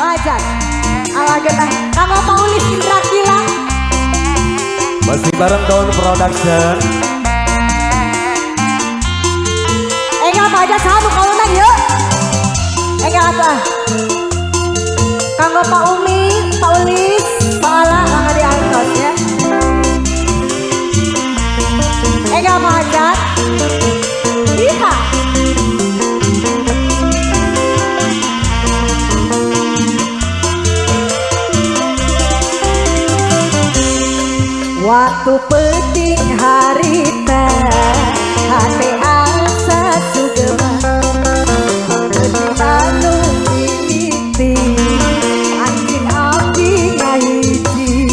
Ajar. Ala genah. Kanggo Paulis Indra Gila. Masih bareng Daun Production. Enggak apa aja satu kalau nang yuk. Enggak apa. Kanggo Pak Umi, Paulis, Pak Ala, kanggo diangkat ya. Enggak apa aja. Iya. Waktu penting hari hati asa sugema anu mimiti anjing abdi ngahiji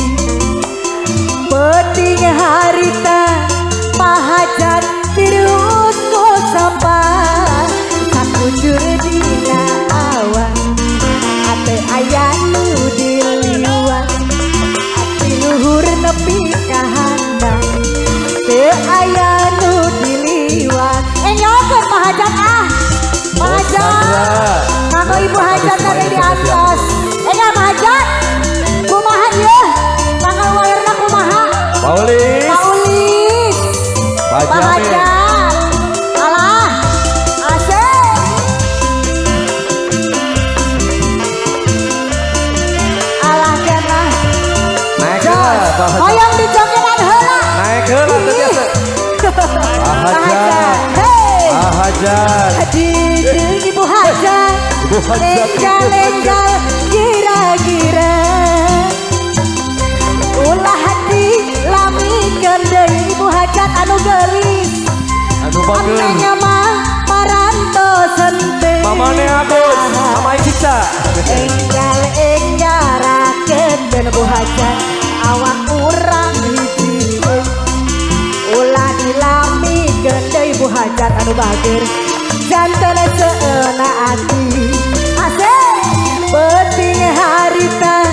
penting hari pahajat terus ku sapa sakujur dina awan ate aya nu diliwat ati luhur nepi ka handap teu aya nu diliwat nyokeun pahajat pahajat kanggo ibu hajat tadi di atas enggak pahajat kumaha ieu tanggal lahirna kumaha Paulis pahajat alah asik alah kenah naik heula hoyong dijogetan heula naik heula teh biasa Pahajat Pahajat Ibu hajat lengal-lengal gira-gira ulah hati lamikeun deui ibu hajat anu geulis anu bageus amenya mah parantosan teh mamane Agus mama Ica enggal-enggarakeun deun ibu hajat awak urang hiji ulah dilamikeun deui ibu hajat anu bager janten seuna ati asik penting harita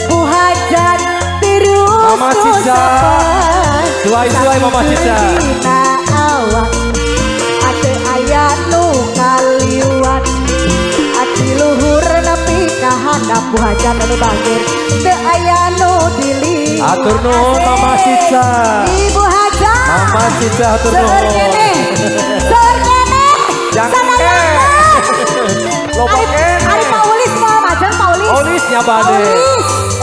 bu hajat terus Mama Cica suai-suai Mama Cica awak ate aya nu kaliwat ati luhur nepi ka handap bu hajat anu bager teu aya nu dili atur nuhun Mama Cica ibu hajat Mama Cica atur seur nuhun seur jangan Ari Paulis mah macan Paulis. Paulisnya bade.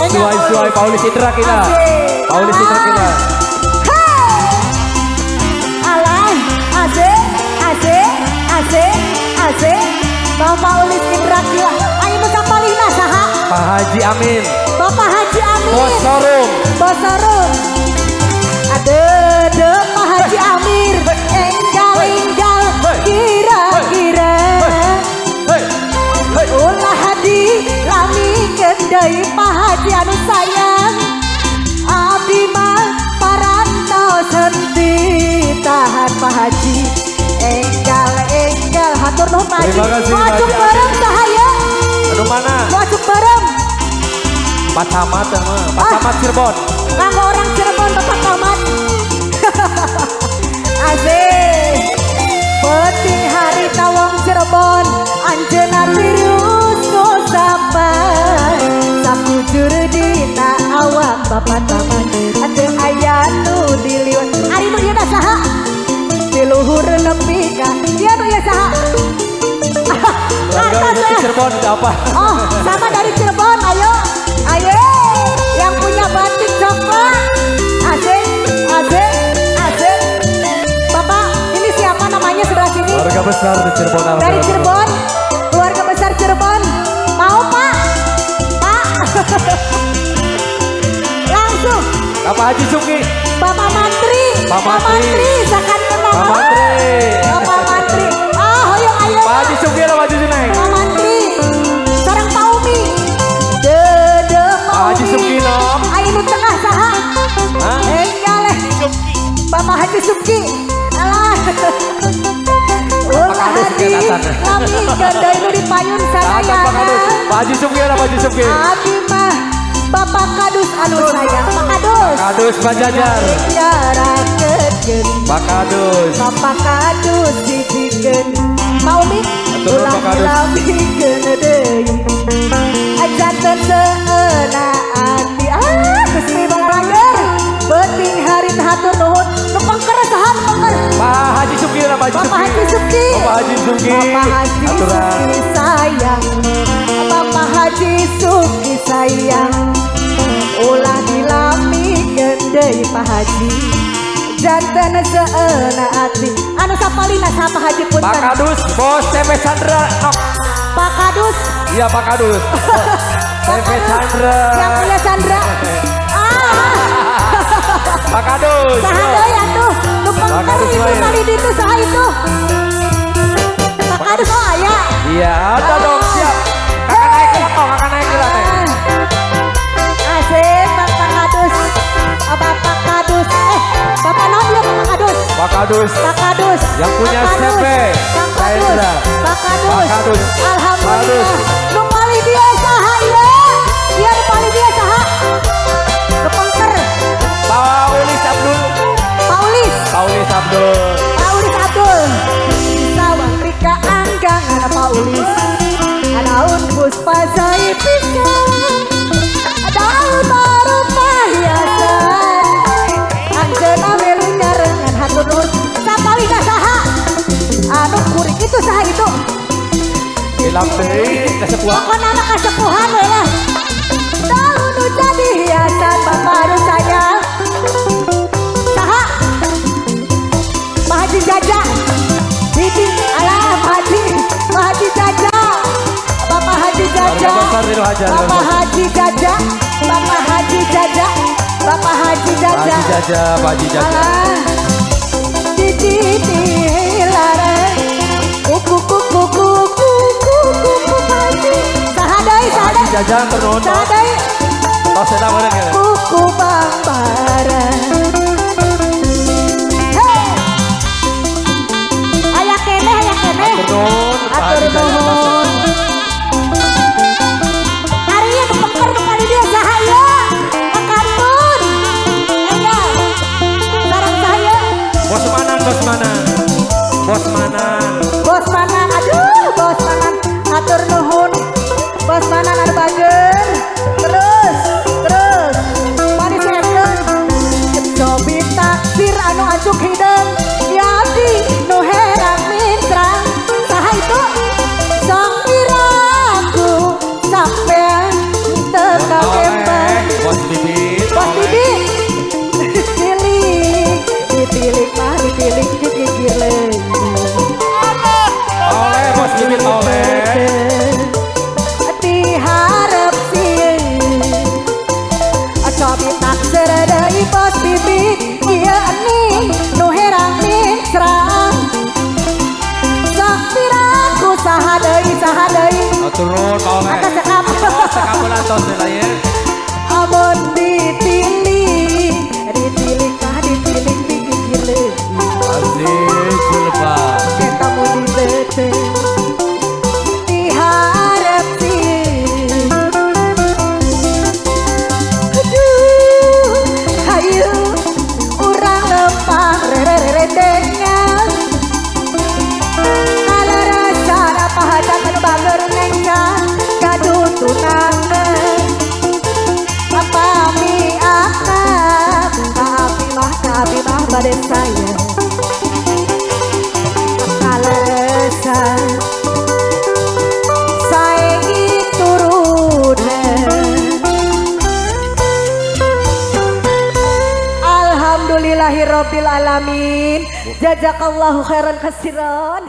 Suai-suai Paulis Indra kita. Paulis Indra kita. Alah, ase. Bapak Paulis Indra kita. Ayo muka palina saha? Pak Haji Amin. Bapak Haji Amin. Bos Sorum. Ade Pak Haji Amir. Enggal kira-kira. Ulah hadi lamikeun deui Pak Haji anu sayang abdi mah parantosan tahan Pak Haji enggal hatur nuhun Pak Haji wajib bareng sahaya anu mana wajib bareng Pak Camat mah Pak Camat Cirebon kanggo orang Cirebon Bapak Camat asik penting hari tawang Cirebon anjeunna terus ku sapa sakujur dina awak Bapak Taman teu aya nu diliwat ari nu ieu saha di luhur nepi ka ieu nu ieu saha keluarga dari Cirebon apa oh sama dari Cirebon ayo yang punya batik coklat asik Bapak ini siapa namanya sebelah sini keluarga besar di Cirebon dari Cirebon keluarga besar Cirebon mau Pak langsung Bapak Haji Suki Bapak Mantri sakan kenal Bapak Mantri hoyong ayo Pak Haji Suki lah maju sini Bapak Mantri sareng Pak Umi Pak Haji Suki nom ayo nu tengah saha enggak Bapak Haji Suki alah ulah hadi kami gendai nu dipayun sarayana Pak Haji Suki lah Pak Haji Suki abi mah Bapak Kadus anu sayang Pak Kadus Pak Jajar Pak Kadus Bapak Kadus dijikeun mau mi ulah dilamikeun deui aja sayang ulah dilamikeun deui Pak Haji janten seuna ati anu sapalina sa Pak Haji punten Pak Kadus bos TV Chandra nok. Pak Kadus Iya Pak Kadus TV Chandra yang punya Chandra Pak Kadus saha deui atuh nu pengker itu kali ditu saha itu Pak Kadus oh aya iya ada dong siap kakak naik ke motor kakak naik ke lantai asik Bapak Kadus Bapak Kadus Bapak naon ya Bapak Kadus Pak Kadus Pak Kadus yang punya Pak Kadus, CP Pak Kadus Pak Kadus alhamdulillah nu paling dia saha ieu dia nu paling dia saha kepengker Paulis Abdul Paulis Paulis Abdul Paulis Abdul sawang rika anggang ana Paulis anaun puspa jai pisan daun baru pahiasan anjeunna melu nyarengan hatur nuhun sapalina saha anu kuring itu saha itu hilang deh kesepuan pokona mah kasepuhan we lah daun nu jadi hiasan bapak harus sayang saha Pak Haji Jaja Didi alah Pak Haji Jaja Bapak Haji Jaja besar di Haja Bapak Haji Jaja Bapak Haji Jaja Bapak Haji Jaja Haji Jaja Pak Haji Jaja alah Didi hilare kuku kuku kuku kuku Haji saha deui saha Haji deui Jaja ternon saha deui tos eta bareng ya kuku bang bareng aya keneh ternon Pak atur Haji Jaja tos nuhun hari ieu nu pengker nu kali dia saha ieu makantun aya sareng saya bos Manan bos Manan bos Manan Bos Manan aduh Bos Manan atur nuhun Bos Manan anu bageun terus manis enten cobi taksir anu acuk hideung yadi nu herang mintrang saha itu sok piraku sampean teu kagembang bos Bibit Bos Bibi ditilik mah ditilik digigir leuwih oleh bos Bibit oleh diharap sieun cobi taksir deui Bos Bibi ieu ning nu herang misrang sok piraku saha deui turun oleh atas sekap sekapulan tos lain amun ditilik mah ditilik digigir leuwih asik julpa eta mun dibeuteuh diharap sieun aduh hayu urang lempang rerendengan ala rasana pahacan anu bager nengcan gaduh tunangan apami akab kaabi mah bade saya kaleresan saengi turunan alhamdulillahirabbil alamin jazakallahu khairan katsiran.